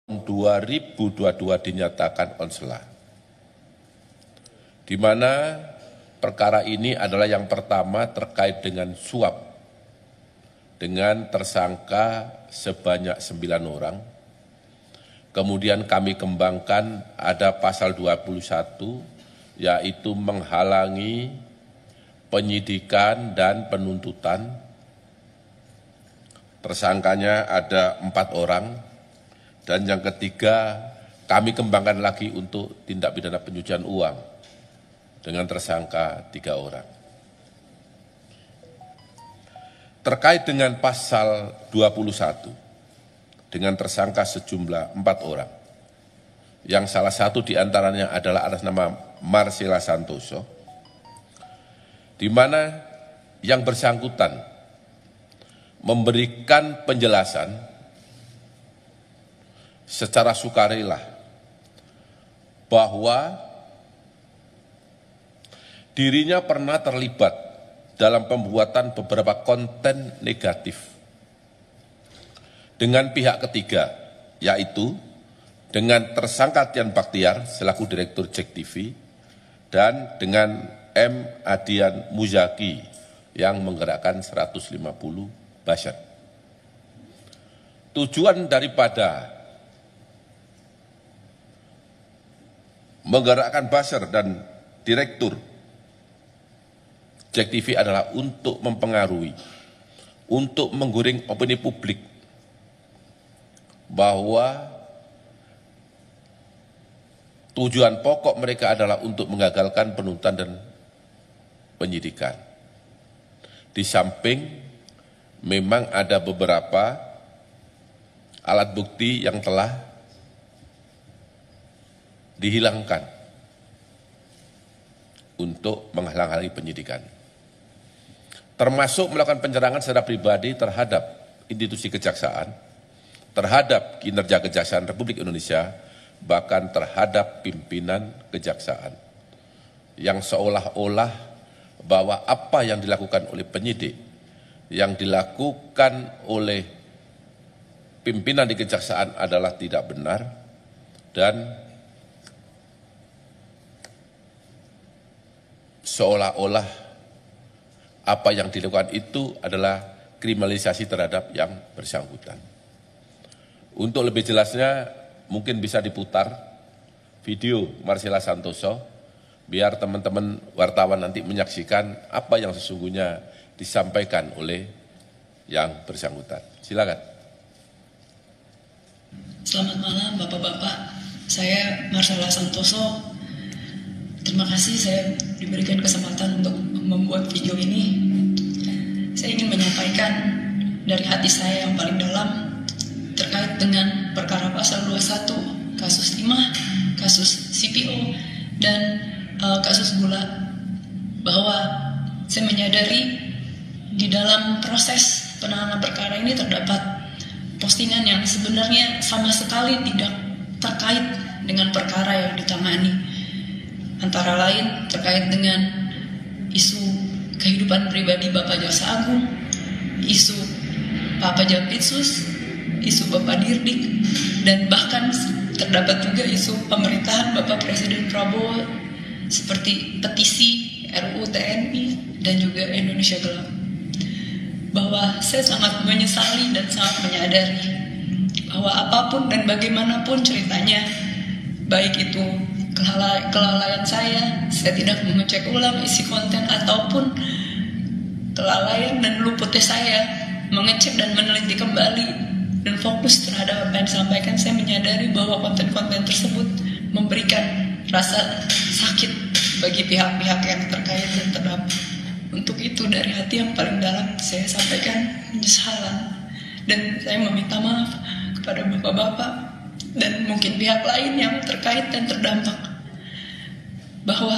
2022 dinyatakan onsela, di mana perkara ini adalah yang pertama terkait dengan suap dengan tersangka sebanyak 9 orang. Kemudian kami kembangkan ada pasal 21 yaitu menghalangi penyidikan dan penuntutan. Tersangkanya ada 4 orang. Dan yang ketiga, kami kembangkan lagi untuk tindak pidana pencucian uang dengan tersangka 3 orang. Terkait dengan pasal 21 dengan tersangka sejumlah 4 orang, yang salah satu diantaranya adalah atas nama Marcella Santoso, di mana yang bersangkutan memberikan penjelasan secara sukarela bahwa dirinya pernah terlibat dalam pembuatan beberapa konten negatif dengan pihak ketiga, yaitu dengan tersangka Tian Baktiar selaku Direktur JEK TV dan dengan M. Adian Muzaki yang menggerakkan 150 buzzer. Tujuan daripada menggerakkan buzzer dan direktur JEK TV adalah untuk mempengaruhi, untuk menggiring opini publik bahwa tujuan pokok mereka adalah untuk menggagalkan penuntutan dan penyidikan. Di samping memang ada beberapa alat bukti yang telah dihilangkan untuk menghalang-halangi penyidikan, termasuk melakukan penyerangan secara pribadi terhadap institusi kejaksaan, terhadap kinerja Kejaksaan Republik Indonesia, bahkan terhadap pimpinan kejaksaan, yang seolah-olah bahwa apa yang dilakukan oleh penyidik, yang dilakukan oleh pimpinan di kejaksaan adalah tidak benar, dan seolah-olah apa yang dilakukan itu adalah kriminalisasi terhadap yang bersangkutan. Untuk lebih jelasnya mungkin bisa diputar video Marcella Santoso biar teman-teman wartawan nanti menyaksikan apa yang sesungguhnya disampaikan oleh yang bersangkutan. Silakan. Selamat malam Bapak-Bapak, saya Marcella Santoso. Terima kasih saya diberikan kesempatan untuk membuat video ini. Saya ingin menyampaikan dari hati saya yang paling dalam terkait dengan perkara pasal 21, kasus timah, kasus CPO, dan kasus gula, bahwa saya menyadari di dalam proses penanganan perkara ini terdapat postingan yang sebenarnya sama sekali tidak terkait dengan perkara yang ditangani. Antara lain terkait dengan isu kehidupan pribadi Bapak Jaksa Agung, isu Pak Jampitsus, isu Bapak Dirdik, dan bahkan terdapat juga isu pemerintahan Bapak Presiden Prabowo seperti petisi RUU TNI dan juga Indonesia Gelap. Bahwa saya sangat menyesali dan sangat menyadari bahwa apapun dan bagaimanapun ceritanya, baik itu kelalaian saya tidak mengecek ulang isi konten, ataupun kelalaian dan luputnya saya mengecek dan meneliti kembali dan fokus terhadap apa yang disampaikan, saya menyadari bahwa konten-konten tersebut memberikan rasa sakit bagi pihak-pihak yang terkait dan terdampak. Untuk itu dari hati yang paling dalam saya sampaikan penyesalan, dan saya meminta maaf kepada bapak-bapak dan mungkin pihak lain yang terkait dan terdampak, bahwa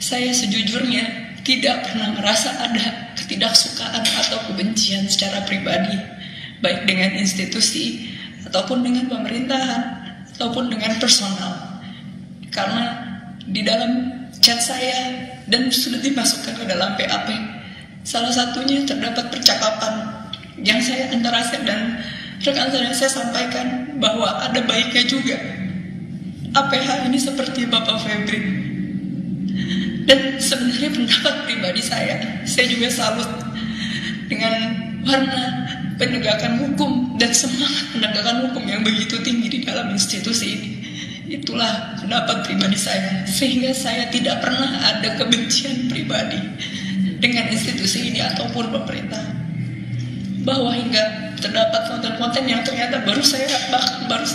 saya sejujurnya tidak pernah merasa ada ketidaksukaan atau kebencian secara pribadi, baik dengan institusi, ataupun dengan pemerintahan, ataupun dengan personal. Karena di dalam chat saya dan sudah dimasukkan ke dalam PAP, salah satunya terdapat percakapan yang saya antara saya dan rekan saya sampaikan bahwa ada baiknya juga APH ini seperti Bapak Febri. Dan sebenarnya pendapat pribadi saya juga salut dengan warna penegakan hukum dan semangat penegakan hukum yang begitu tinggi di dalam institusi ini. Itulah pendapat pribadi saya, sehingga saya tidak pernah ada kebencian pribadi dengan institusi ini ataupun pemerintah. Bahwa hingga terdapat konten-konten yang ternyata baru saya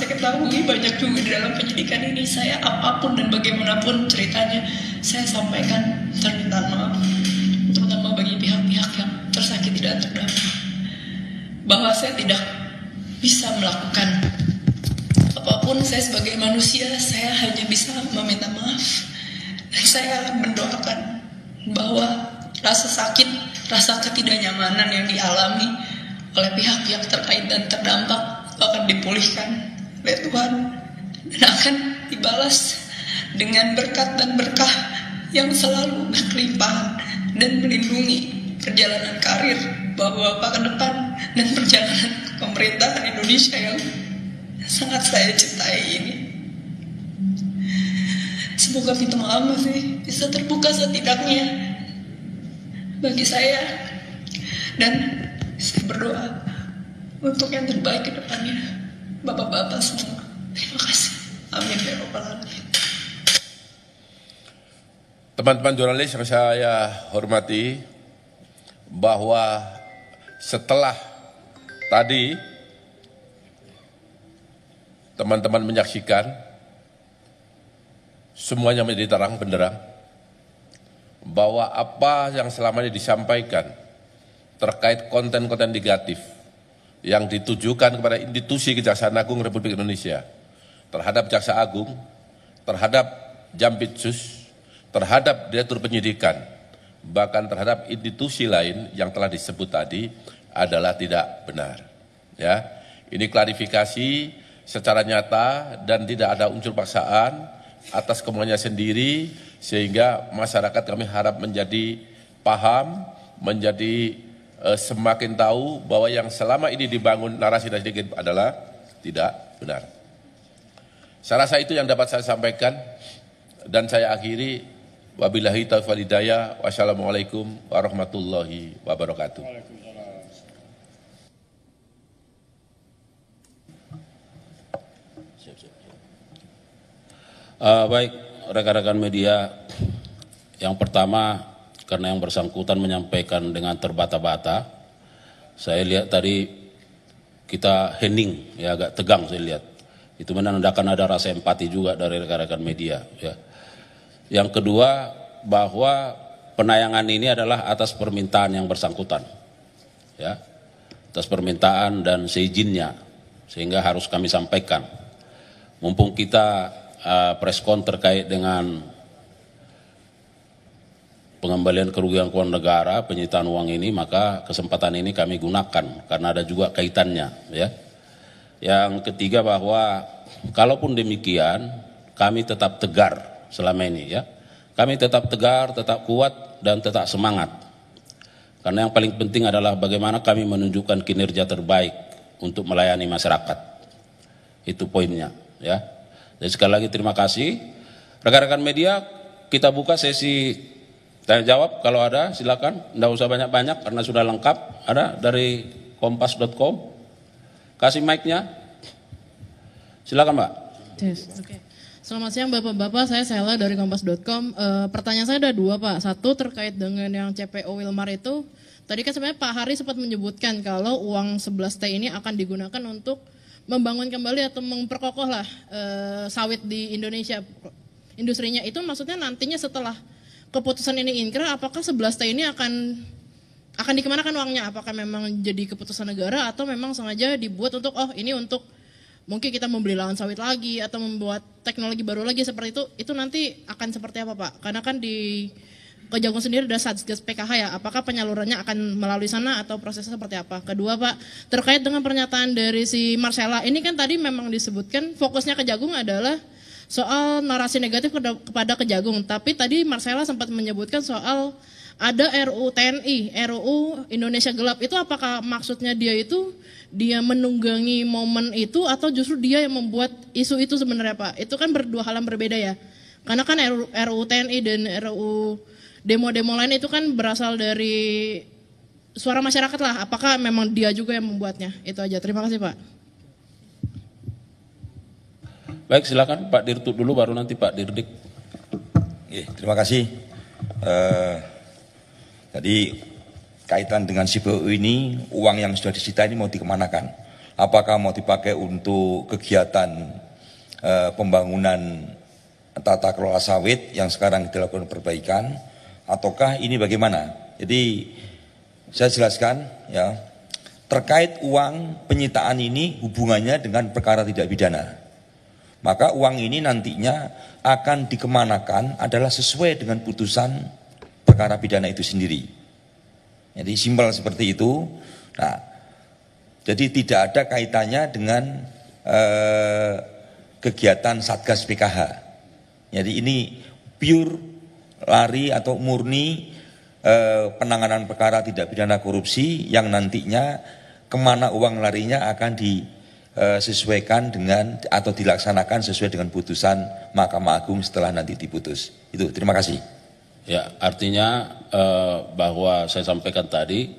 ketahui banyak juga di dalam penyidikan ini, saya apapun dan bagaimanapun ceritanya saya sampaikan permintaan maaf, terutama bagi pihak-pihak yang tersakiti dan terdampak, bahwa saya tidak bisa melakukan apapun. Saya sebagai manusia, saya hanya bisa meminta maaf, dan saya akan mendoakan bahwa rasa sakit, rasa ketidaknyamanan yang dialami oleh pihak-pihak terkait dan terdampak akan dipulihkan oleh Tuhan dan akan dibalas dengan berkat dan berkah yang selalu berkelimpahan dan melindungi perjalanan karir Bapak-Bapak ke depan dan perjalanan pemerintahan Indonesia yang sangat saya cintai ini. Semoga pintu maaf masih bisa terbuka setidaknya bagi saya, dan saya berdoa untuk yang terbaik ke depannya, Bapak-Bapak semua. Terima kasih. Amin ya Rabbal Alamin. Teman-teman jurnalis yang saya hormati, bahwa setelah tadi teman-teman menyaksikan semuanya menjadi terang benderang bahwa apa yang selama ini disampaikan terkait konten-konten negatif yang ditujukan kepada institusi Kejaksaan Agung Republik Indonesia, terhadap Jaksa Agung, terhadap Jampitsus, terhadap Direktur Penyidikan, bahkan terhadap institusi lain yang telah disebut tadi adalah tidak benar. Ya, ini klarifikasi secara nyata dan tidak ada unsur paksaan atas kemauannya sendiri, sehingga masyarakat kami harap menjadi paham, menjadi semakin tahu bahwa yang selama ini dibangun narasi adalah tidak benar. Saya rasa itu yang dapat saya sampaikan, dan saya akhiri. Wabillahi taufiq wal hidayah. Wassalamualaikum warahmatullahi wabarakatuh. Baik, rekan-rekan media, yang pertama, karena yang bersangkutan menyampaikan dengan terbata-bata, saya lihat tadi kita hening, ya agak tegang saya lihat. Itu menandakan ada rasa empati juga dari rekan-rekan media. Ya. Yang kedua, bahwa penayangan ini adalah atas permintaan yang bersangkutan, ya, atas permintaan dan seizinnya, sehingga harus kami sampaikan. Mumpung kita preskon terkait dengan pengembalian kerugian keuangan negara, penyitaan uang ini, maka kesempatan ini kami gunakan karena ada juga kaitannya, ya. Yang ketiga, bahwa kalaupun demikian kami tetap tegar selama ini, ya. Kami tetap tegar, tetap kuat dan tetap semangat. Karena yang paling penting adalah bagaimana kami menunjukkan kinerja terbaik untuk melayani masyarakat. Itu poinnya, ya. Jadi sekali lagi terima kasih. Rekan-rekan media, kita buka sesi tanya jawab, kalau ada silakan, tidak usah banyak-banyak karena sudah lengkap. Ada dari kompas.com, kasih mic-nya, silakan Mbak. Yes, okay. Selamat siang Bapak-Bapak, saya Sela dari kompas.com. Pertanyaan saya ada dua Pak. Satu terkait dengan yang CPO Wilmar itu, tadi kan sebenarnya Pak Hari sempat menyebutkan kalau uang 11T ini akan digunakan untuk membangun kembali atau memperkokoh lah sawit di Indonesia, industrinya. Itu maksudnya nantinya setelah keputusan ini inkrah, apakah 11T ini akan dikemanakan uangnya? Apakah memang jadi keputusan negara atau memang sengaja dibuat untuk ini untuk mungkin kita membeli lahan sawit lagi atau membuat teknologi baru lagi seperti itu nanti akan seperti apa Pak? Karena kan di Kejagung sendiri ada Satgas PKH ya, apakah penyalurannya akan melalui sana atau prosesnya seperti apa? Kedua Pak, terkait dengan pernyataan dari si Marcella, ini kan tadi memang disebutkan fokusnya Kejagung adalah soal narasi negatif kepada Kejagung, tapi tadi Marcella sempat menyebutkan soal ada RUU TNI, RUU Indonesia Gelap, itu apakah maksudnya dia menunggangi momen itu atau justru dia yang membuat isu itu sebenarnya Pak? Itu kan berdua hal yang berbeda ya. Karena kan RUU TNI dan RUU demo-demo lain itu kan berasal dari suara masyarakat lah. Apakah memang dia juga yang membuatnya? Itu aja. Terima kasih Pak. Baik, silakan Pak Dirtut dulu, baru nanti Pak Dirdik. Terima kasih. Tadi kaitan dengan CPO ini, uang yang sudah disita ini mau dikemanakan? Apakah mau dipakai untuk kegiatan pembangunan tata kelola sawit yang sekarang dilakukan perbaikan, ataukah ini bagaimana? Jadi saya jelaskan ya, terkait uang penyitaan ini hubungannya dengan perkara tidak pidana. Maka uang ini nantinya akan dikemanakan adalah sesuai dengan putusan perkara pidana itu sendiri. Jadi simpel seperti itu. Nah, jadi tidak ada kaitannya dengan kegiatan Satgas PKH. Jadi ini pure lari atau murni penanganan perkara tidak pidana korupsi yang nantinya kemana uang larinya akan disesuaikan dengan atau dilaksanakan sesuai dengan putusan Mahkamah Agung setelah nanti diputus. Itu, terima kasih. Ya, artinya bahwa saya sampaikan tadi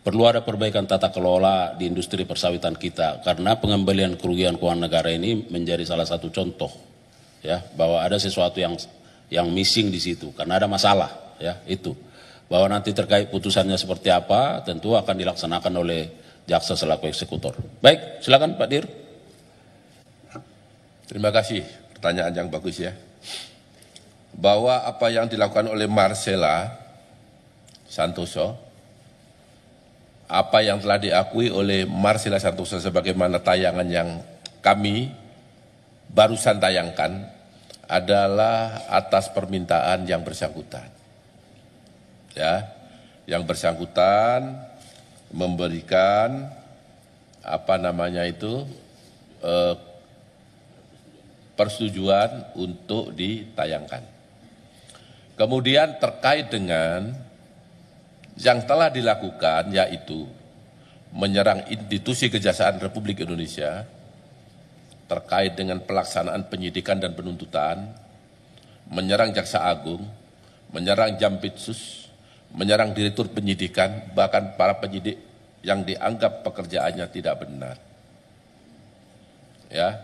perlu ada perbaikan tata kelola di industri persawitan kita karena pengembalian kerugian keuangan negara ini menjadi salah satu contoh ya bahwa ada sesuatu yang missing di situ karena ada masalah ya itu. Bahwa nanti terkait putusannya seperti apa tentu akan dilaksanakan oleh jaksa selaku eksekutor. Baik, silakan Pak Dir. Terima kasih, pertanyaan yang bagus ya. Bahwa apa yang dilakukan oleh Marcella Santoso, apa yang telah diakui oleh Marcella Santoso sebagaimana tayangan yang kami barusan tayangkan adalah atas permintaan yang bersangkutan. Ya, yang bersangkutan memberikan persetujuan untuk ditayangkan. Kemudian terkait dengan yang telah dilakukan yaitu menyerang institusi Kejaksaan Republik Indonesia terkait dengan pelaksanaan penyidikan dan penuntutan, menyerang Jaksa Agung, menyerang Jampitsus, menyerang Direktur Penyidikan, bahkan para penyidik yang dianggap pekerjaannya tidak benar. Ya,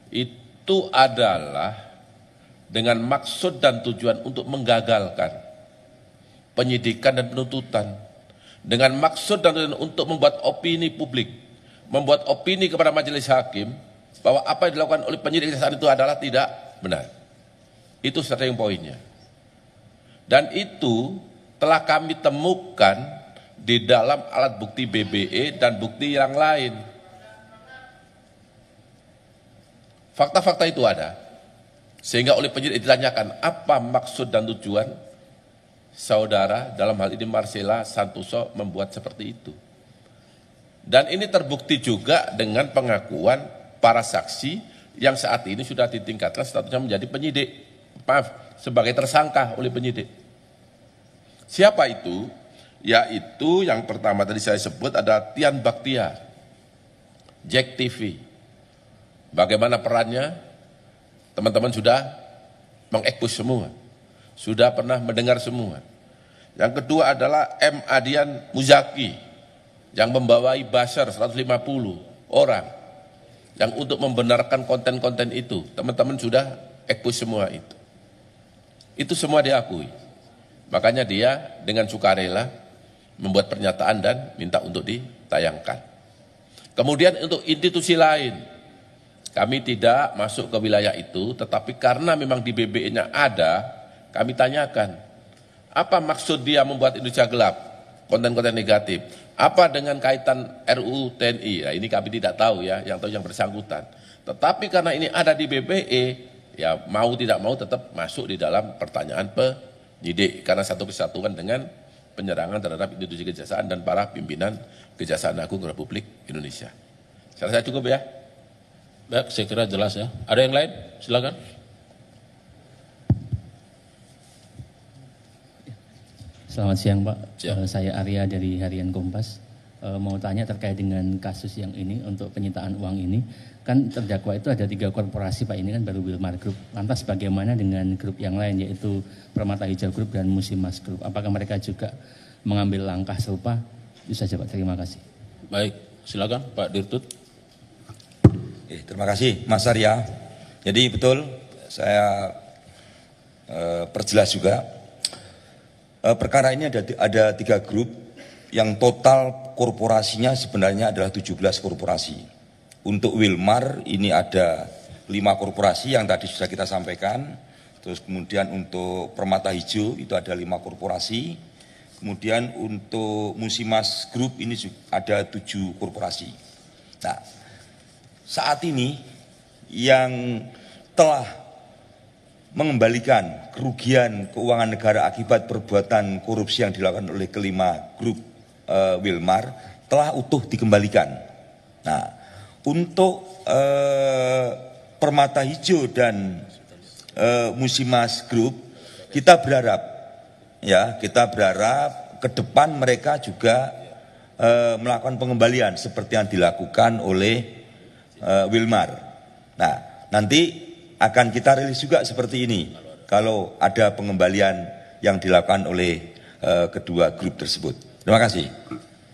itu adalah dengan maksud dan tujuan untuk menggagalkan penyidikan dan penuntutan, dengan maksud dan tujuan untuk membuat opini publik, membuat opini kepada majelis hakim bahwa apa yang dilakukan oleh penyidik kejaksaan itu adalah tidak benar. Itu starting pointnya. Dan itu telah kami temukan di dalam alat bukti BBE dan bukti yang lain. Fakta-fakta itu ada. Sehingga oleh penyidik ditanyakan apa maksud dan tujuan saudara dalam hal ini Marcella Santoso membuat seperti itu. Dan ini terbukti juga dengan pengakuan para saksi yang saat ini sudah ditingkatkan statusnya menjadi penyidik. Sebagai tersangka oleh penyidik. Siapa itu? Yaitu yang pertama tadi saya sebut ada Tian Baktiar, Jack TV. Bagaimana perannya? Teman-teman sudah mengekspos semua, sudah pernah mendengar semua. Yang kedua adalah M. Adian Muzaki yang membawai buzzer 150 orang yang untuk membenarkan konten-konten itu. Teman-teman sudah ekspos semua itu. Itu semua diakui. Makanya dia dengan sukarela membuat pernyataan dan minta untuk ditayangkan. Kemudian untuk institusi lain, kami tidak masuk ke wilayah itu, tetapi karena memang di BBE-nya ada, kami tanyakan, apa maksud dia membuat Indonesia gelap, konten-konten negatif, apa dengan kaitan RUU TNI, nah, ini kami tidak tahu ya, yang tahu yang bersangkutan. Tetapi karena ini ada di BBE, ya mau tidak mau tetap masuk di dalam pertanyaan penyidik, karena satu kesatuan dengan penyerangan terhadap institusi kejaksaan dan para pimpinan Kejaksaan Agung Republik Indonesia. Saya rasa cukup ya. Baik, saya kira jelas ya. Ada yang lain? Silakan. Selamat siang Pak, Siang. Saya Arya dari Harian Kompas. Mau tanya terkait dengan kasus yang ini untuk penyitaan uang ini. Kan terdakwa itu ada 3 korporasi Pak, ini kan baru Wilmar Group. Lantas bagaimana dengan grup yang lain yaitu Permata Hijau Group dan Musimas Group? Apakah mereka juga mengambil langkah serupa? Itu saja Pak, terima kasih. Baik, silakan Pak Dirtut. Terima kasih Mas Arya. Jadi betul, saya perjelas juga. Perkara ini ada 3 grup yang total korporasinya sebenarnya adalah 17 korporasi. Untuk Wilmar ini ada 5 korporasi yang tadi sudah kita sampaikan. Terus kemudian untuk Permata Hijau itu ada 5 korporasi. Kemudian untuk Musimas Group ini ada 7 korporasi. Nah, saat ini yang telah mengembalikan kerugian keuangan negara akibat perbuatan korupsi yang dilakukan oleh kelima grup Wilmar telah utuh dikembalikan. Nah, untuk Permata Hijau dan Musimas Group kita berharap ke depan mereka juga melakukan pengembalian seperti yang dilakukan oleh Wilmar. Nah, nanti akan kita rilis juga seperti ini kalau ada pengembalian yang dilakukan oleh kedua grup tersebut. Terima kasih.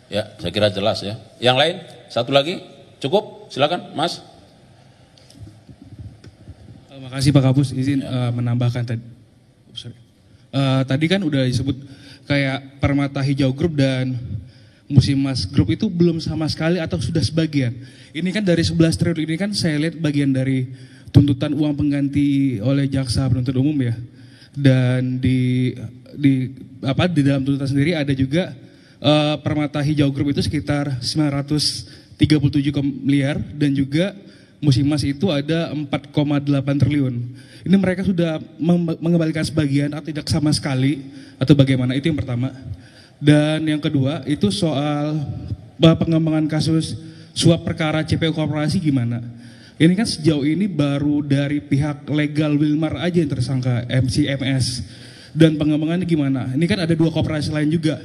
Ya, saya kira jelas ya. Yang lain, satu lagi, cukup, silakan Mas. Terima kasih Pak Kapus, izin menambahkan tadi. Tadi kan udah disebut kayak Permata Hijau Group dan Musimas Group itu belum sama sekali atau sudah sebagian. Ini kan dari 11 triliun ini kan saya lihat bagian dari tuntutan uang pengganti oleh jaksa penuntut umum ya. Dan di dalam tuntutan sendiri ada juga Permata Hijau Group itu sekitar 937 miliar dan juga Musimas itu ada 4,8 triliun. Ini mereka sudah mengembalikan sebagian atau tidak sama sekali atau bagaimana? Itu yang pertama. Dan yang kedua itu soal pengembangan kasus suap perkara CPO Korporasi gimana? Ini kan sejauh ini baru dari pihak legal Wilmar aja yang tersangka MCMS. Dan pengembangannya gimana? Ini kan ada 2 koperasi lain juga,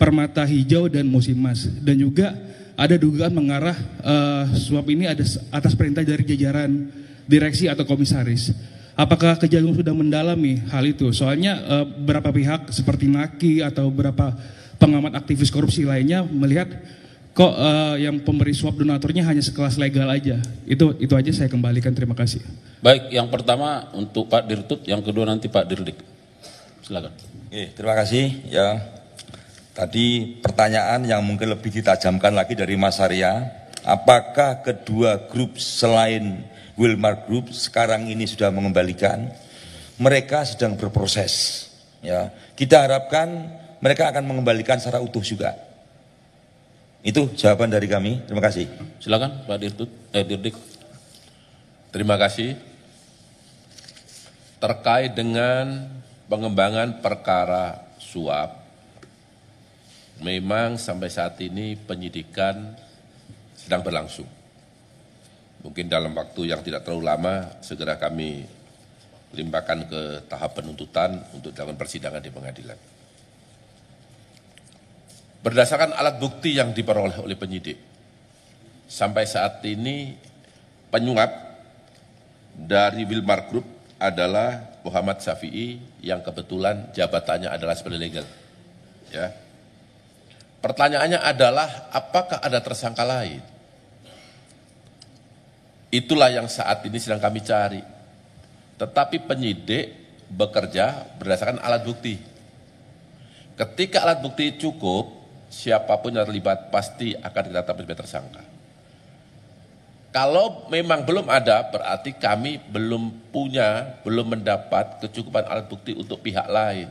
Permata Hijau dan Musimas. Dan juga ada dugaan mengarah suap ini ada atas perintah dari jajaran direksi atau komisaris. Apakah Kejagung sudah mendalami hal itu? Soalnya beberapa pihak seperti Naki atau beberapa pengamat aktivis korupsi lainnya melihat kok yang pemberi suap donaturnya hanya sekelas legal aja. Itu aja saya kembalikan, terima kasih. Baik, yang pertama untuk Pak Dirtut, yang kedua nanti Pak Dirdik. Silakan. Terima kasih ya. Tadi pertanyaan yang mungkin lebih ditajamkan lagi dari Mas Arya, apakah kedua grup selain Wilmar Group sekarang ini sudah mengembalikan? Mereka sedang berproses ya. Kita harapkan mereka akan mengembalikan secara utuh juga. Itu jawaban dari kami. Terima kasih. Silakan Pak Dirdik. Terima kasih. Terkait dengan pengembangan perkara suap, memang sampai saat ini penyidikan sedang berlangsung. Mungkin dalam waktu yang tidak terlalu lama segera kami limpahkan ke tahap penuntutan untuk dilakukan persidangan di pengadilan. Berdasarkan alat bukti yang diperoleh oleh penyidik, sampai saat ini penyuap dari Wilmar Group adalah Muhammad Syafi'i yang kebetulan jabatannya adalah sebagai legal. Ya. Pertanyaannya adalah apakah ada tersangka lain? Itulah yang saat ini sedang kami cari. Tetapi penyidik bekerja berdasarkan alat bukti. Ketika alat bukti cukup, siapapun yang terlibat pasti akan ditetapkan sebagai tersangka. Kalau memang belum ada, berarti kami belum mendapat kecukupan alat bukti untuk pihak lain.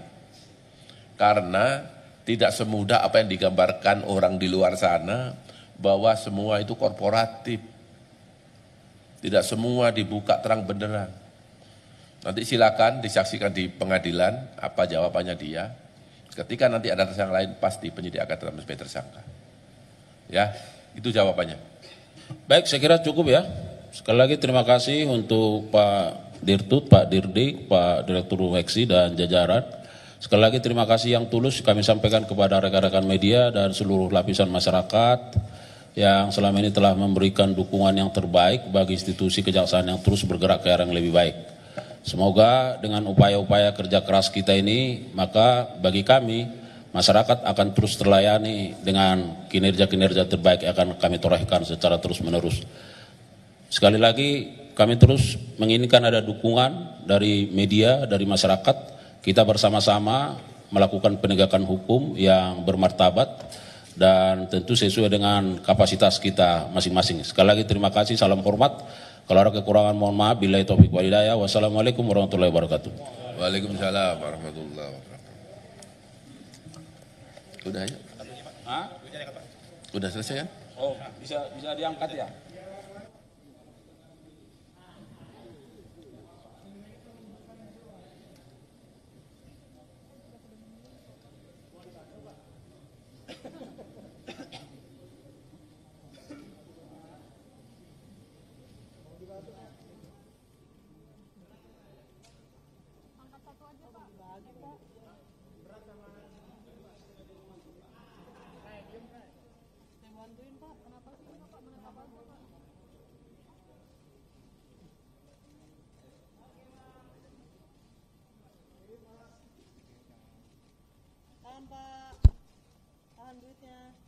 Karena tidak semudah apa yang digambarkan orang di luar sana, bahwa semua itu korporatif. Tidak semua dibuka terang benderang. Nanti silakan disaksikan di pengadilan apa jawabannya dia. Ketika nanti ada tersangka lain, pasti penyidik akan tetap sebagai tersangka. Ya, itu jawabannya. Baik, saya kira cukup ya. Sekali lagi terima kasih untuk Pak Dirtut, Pak Dirdik, Pak Direktur Weksi dan jajaran. Sekali lagi terima kasih yang tulus kami sampaikan kepada rekan-rekan media dan seluruh lapisan masyarakat yang selama ini telah memberikan dukungan yang terbaik bagi institusi kejaksaan yang terus bergerak ke arah yang lebih baik. Semoga dengan upaya-upaya kerja keras kita ini, maka bagi kami, masyarakat akan terus terlayani dengan kinerja-kinerja terbaik yang akan kami torehkan secara terus-menerus. Sekali lagi, kami terus menginginkan ada dukungan dari media, dari masyarakat. Kita bersama-sama melakukan penegakan hukum yang bermartabat dan tentu sesuai dengan kapasitas kita masing-masing. Sekali lagi terima kasih, salam hormat. Kalau ada kekurangan mohon maaf. Billahi taufiq wal hidayah. Wassalamualaikum warahmatullahi wabarakatuh. Waalaikumsalam warahmatullahi wabarakatuh. Udah ya? Udah selesai kan? Oh, bisa diangkat ya? Tahan Pak, tahan duitnya.